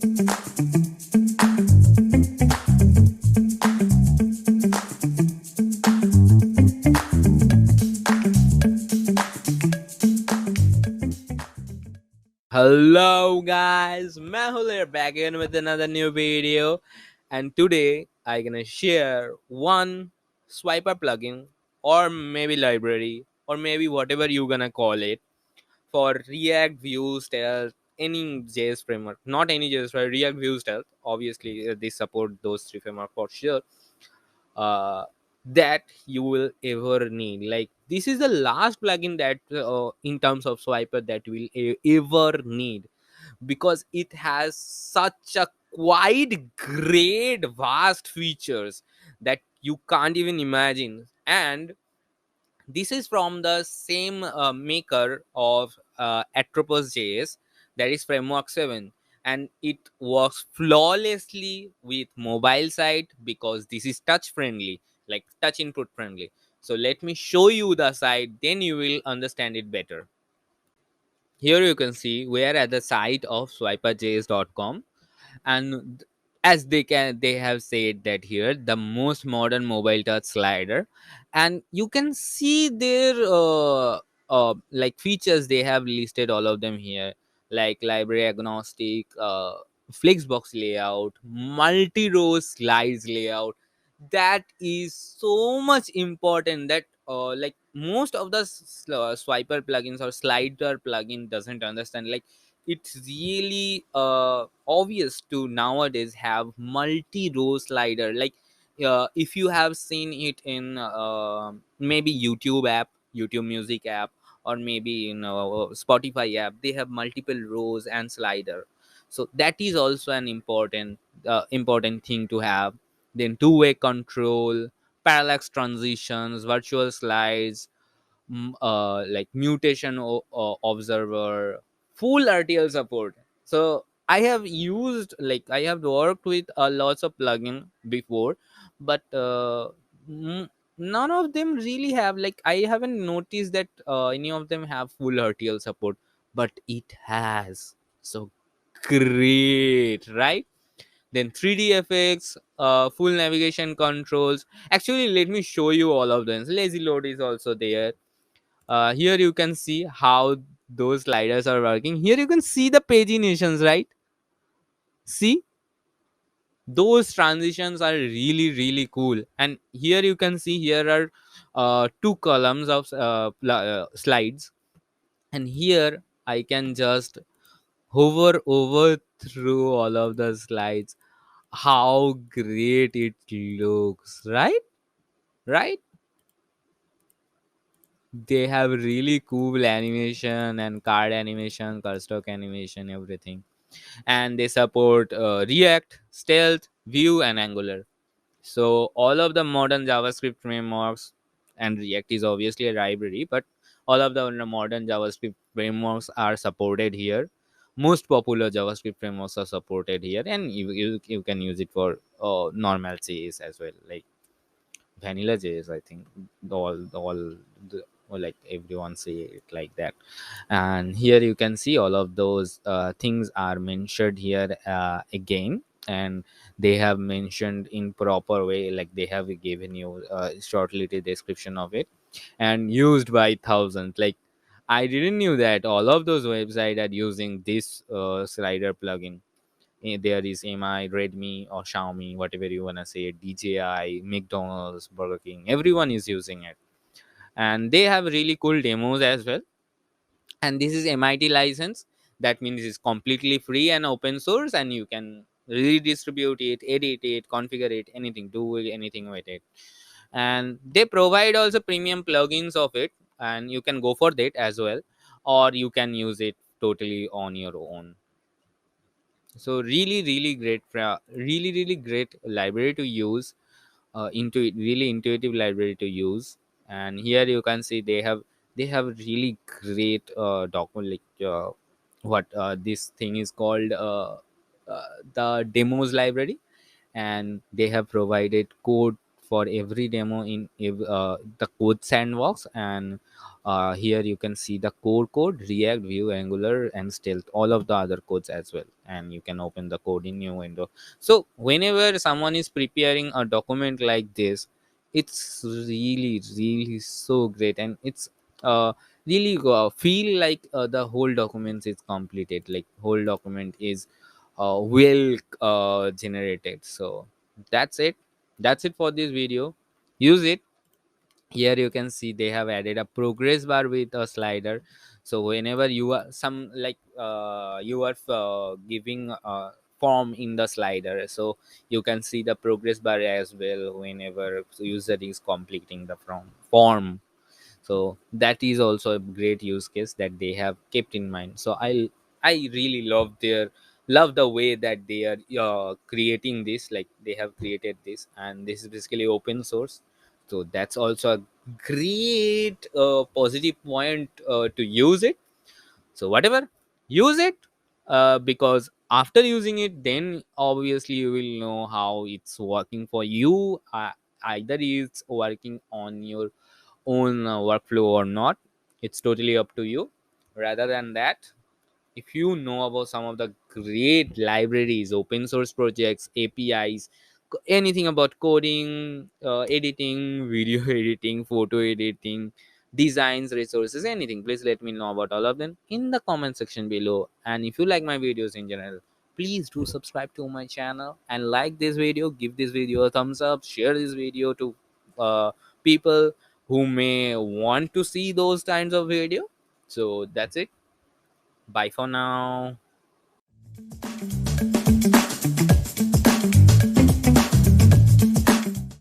Hello guys, Mehul here back again with another new video, and today I'm gonna share one swiper plugin or maybe library or maybe whatever you gonna call it for React Vue Stealth, any JS framework, not any JS framework, React Vue Stealth. Obviously, they support those three framework for sure. Uh, that you will ever need. Like this is the last plugin that, in terms of swiper, that will ever need, because it has such a quite great vast features that you can't even imagine. And this is from the same maker of Atropos.js, that is framework 7, and it works flawlessly with mobile side because this is touch friendly, like touch input friendly. So let me show you the site, then you will understand it better. Here you can see we are at the site of swiperjs.com, and as they have said that here the most modern mobile touch slider, and you can see their like features. They have listed all of them here, like library agnostic, flexbox layout, multi-row slides layout. That is so much important that like most of the swiper plugins or slider plugin doesn't understand. Like it's really obvious to nowadays have multi-row slider. Like if you have seen it in maybe youtube music app, or maybe in Spotify app, they have multiple rows and slider. So that is also an important thing to have. Then two-way control, parallax transitions, virtual slides, like mutation observer, full RTL support. So I have used, like I have worked with lots of plugin before, but mm, none of them really have, like I haven't noticed that any of them have full RTL support, but it has. So great, right? Then 3D effects, full navigation controls. Actually, let me show you all of them. Lazy load is also there. Here you can see how those sliders are working. Here you can see the paginations, right? See, those transitions are really cool. And here you can see here are two columns of slides, and here I can just hover over through all of the slides. How great it looks, right? Right, they have really cool animation and card animation, cardstock animation, everything. And they support React, Stealth, Vue, and Angular. So all of the modern JavaScript frameworks, and React is obviously a library, but all of the modern JavaScript frameworks are supported here. Most popular JavaScript frameworks are supported here, and you can use it for normal JS as well, like vanilla JS. I think all the, or like everyone say it like that. And here you can see all of those things are mentioned here again, and they have mentioned in proper way, like they have given you a short little description of it, and used by thousands. Like I didn't knew that all of those websites are using this slider plugin. There is mi, redmi, or xiaomi, whatever you want to say, dji, McDonald's, Burger King, everyone is using it. And they have really cool demos as well. And this is MIT license. That means it's completely free and open source, and you can redistribute it, edit it, configure it, anything, do anything with it. And they provide also premium plugins of it, and you can go for that as well, or you can use it totally on your own. So really great, really great library to use. Really intuitive library to use. And here you can see they have really great document, like what this thing is called, the demos library. And they have provided code for every demo in the code sandbox. And here you can see the core code, React, Vue, Angular, and Stealth, all of the other codes as well. And you can open the code in new window. So whenever someone is preparing a document like this, it's really so great, and it's really feel like the whole document is completed, like whole document is well generated. So that's it. That's it for this video. Use it. Here you can see they have added a progress bar with a slider. So whenever you are some like you are giving a form in the slider, so you can see the progress bar as well whenever user is completing the form. So that is also a great use case that they have kept in mind. So I really love the way that they are creating this, like they have created this, and this is basically open source. So that's also a great positive point to use it. So whatever, use it, because after using it, then obviously you will know how it's working for you. Either it's working on your own workflow or not, it's totally up to you. Rather than that, if you know about some of the great libraries, open source projects, APIs, anything about coding, editing, video editing, photo editing, designs, resources, anything, please let me know about all of them in the comment section below. And if you like my videos in general, please do subscribe to my channel and like this video, give this video a thumbs up, share this video to people who may want to see those kinds of video. So that's it. Bye for now.